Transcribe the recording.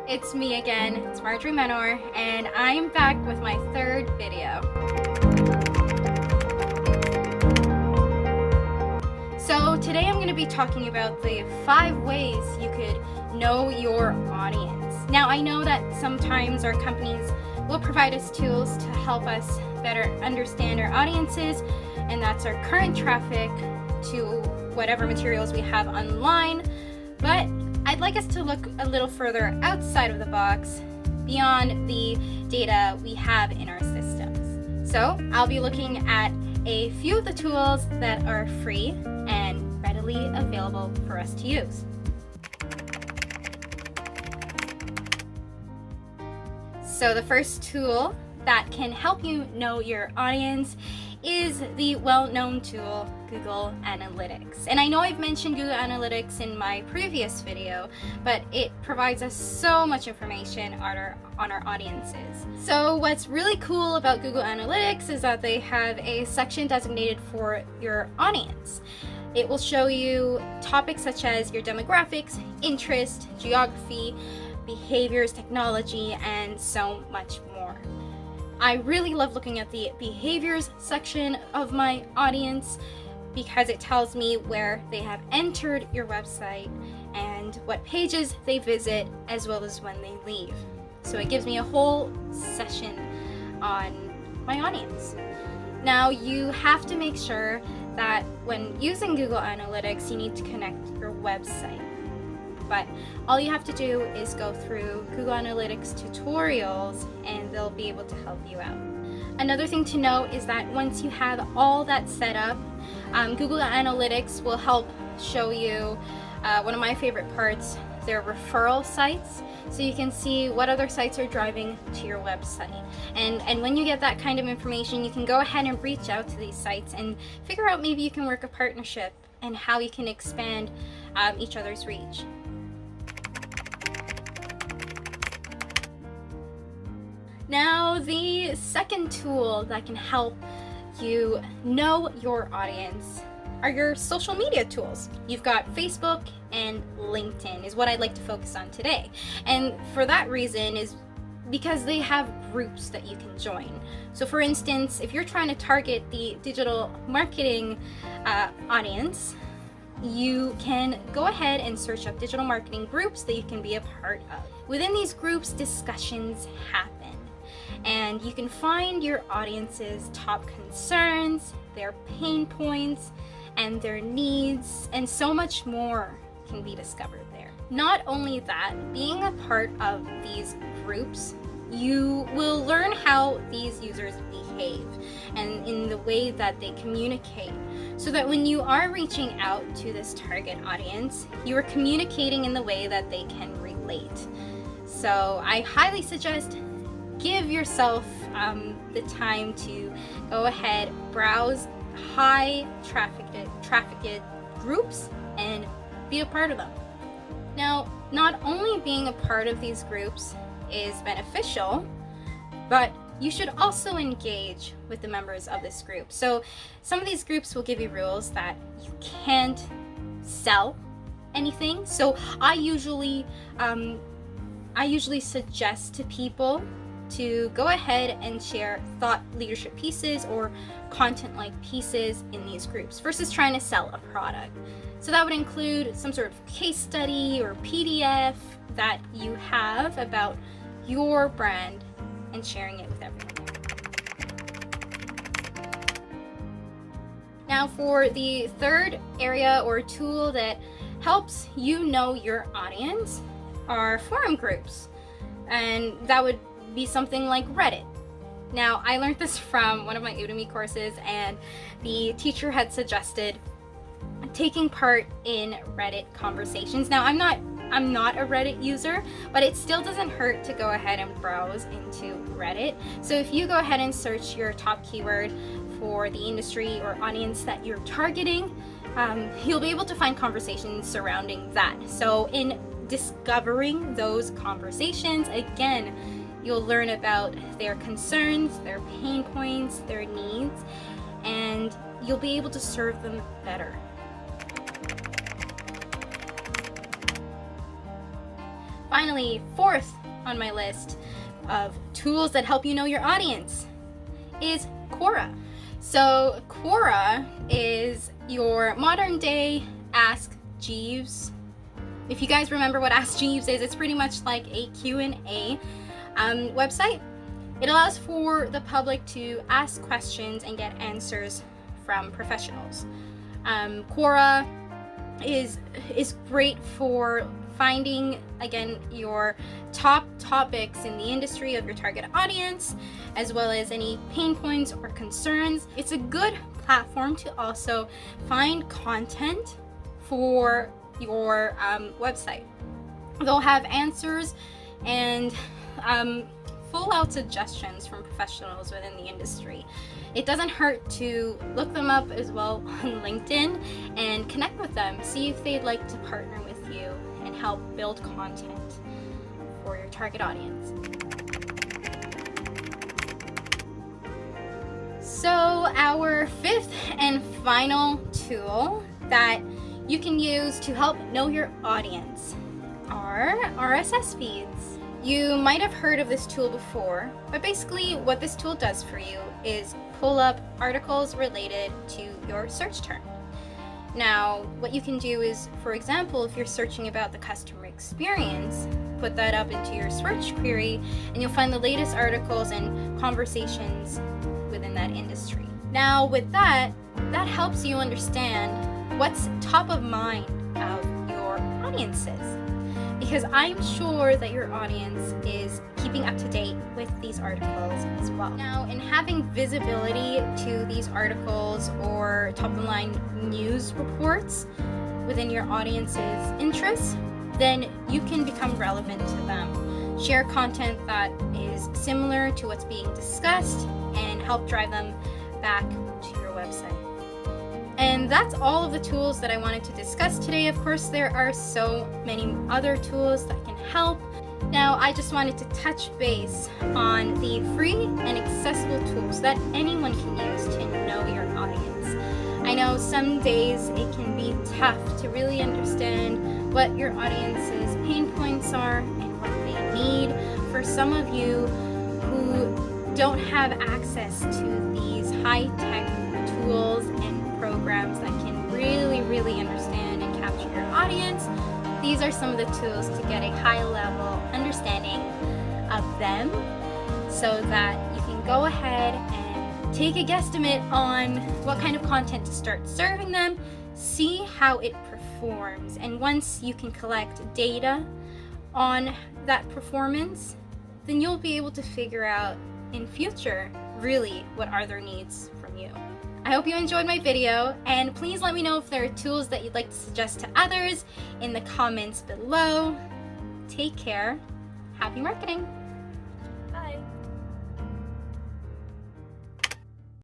It's me again, it's Marjorie Menor, and I'm back with my third video. So today I'm going to be talking about the 5 ways you could know your audience. Now I know that sometimes our companies will provide us tools to help us better understand our audiences, and that's our current traffic to whatever materials we have online, but I'd like us to look a little further outside of the box, beyond the data we have in our systems. So I'll be looking at a few of the tools that are free and readily available for us to use. So the first tool that can help you know your audience is the well-known tool Google Analytics. And I know I've mentioned Google Analytics in my previous video, but it provides us so much information on our audiences. So what's really cool about Google Analytics is that they have a section designated for your audience. It will show you topics such as your demographics, interest, geography, behaviors, technology, and so much more. I really love looking at the behaviors section of my audience because it tells me where they have entered your website and what pages they visit, as well as when they leave. So it gives me a whole session on my audience. Now you have to make sure that when using Google Analytics, you need to connect your website. But all you have to do is go through Google Analytics tutorials and they'll be able to help you out. Another thing to know is that once you have all that set up, Google Analytics will help show you one of my favorite parts, their referral sites, so you can see what other sites are driving to your website. And when you get that kind of information, you can go ahead and reach out to these sites and figure out maybe you can work a partnership and how you can expand each other's reach. Now, the second tool that can help you know your audience are your social media tools. You've got Facebook and LinkedIn is what I'd like to focus on today. And for that reason is because they have groups that you can join. So for instance, if you're trying to target the digital marketing audience, you can go ahead and search up digital marketing groups that you can be a part of. Within these groups, discussions happen. And you can find your audience's top concerns, their pain points, and their needs, and so much more can be discovered there. Not only that, being a part of these groups, you will learn how these users behave and in the way that they communicate, so that when you are reaching out to this target audience, you are communicating in the way that they can relate. So I highly suggest give yourself the time to go ahead, browse high trafficked groups and be a part of them. Now, not only being a part of these groups is beneficial, but you should also engage with the members of this group. So some of these groups will give you rules that you can't sell anything. So I usually suggest to people to go ahead and share thought leadership pieces or content-like pieces in these groups versus trying to sell a product. So that would include some sort of case study or PDF that you have about your brand and sharing it with everyone. Now for the third area or tool that helps you know your audience are forum groups. And that would be something like Reddit. Now, I learned this from one of my Udemy courses, and the teacher had suggested taking part in Reddit conversations. Now, I'm not a Reddit user, but it still doesn't hurt to go ahead and browse into Reddit. So if you go ahead and search your top keyword for the industry or audience that you're targeting, you'll be able to find conversations surrounding that. So in discovering those conversations, again, you'll learn about their concerns, their pain points, their needs, and you'll be able to serve them better. finally, fourth on my list of tools that help you know your audience is Quora. So Quora is your modern day Ask Jeeves. If you guys remember what Ask Jeeves is, it's pretty much like a Q&A website. It allows for the public to ask questions and get answers from professionals. Quora is great for finding, again, your top topics in the industry of your target audience, as well as any pain points or concerns. It's a good platform to also find content for your website. They'll have answers and full out suggestions from professionals within the industry. It doesn't hurt to look them up as well on LinkedIn and connect with them, see if they'd like to partner with you and help build content for your target audience. So our fifth and final tool that you can use to help know your audience are RSS feeds. You might have heard of this tool before, but basically what this tool does for you is pull up articles related to your search term. Now, what you can do is, for example, if you're searching about the customer experience, put that up into your search query and you'll find the latest articles and conversations within that industry. Now, with that helps you understand what's top of mind of your audiences. Because I'm sure that your audience is keeping up to date with these articles as well. Now, in having visibility to these articles or top of the line news reports within your audience's interests, then you can become relevant to them. Share content that is similar to what's being discussed and help drive them back to your website. And that's all of the tools that I wanted to discuss today. Of course, there are so many other tools that can help. Now, I just wanted to touch base on the free and accessible tools that anyone can use to know your audience. I know some days it can be tough to really understand what your audience's pain points are and what they need. For some of you who don't have access to these high-tech tools and programs that can really understand and capture your audience, these are some of the tools to get a high level understanding of them so that you can go ahead and take a guesstimate on what kind of content to start serving them, see how it performs, and once you can collect data on that performance, then you'll be able to figure out in future really what are their needs from you. I hope you enjoyed my video, and please let me know if there are tools that you'd like to suggest to others in the comments below. Take care. Happy marketing!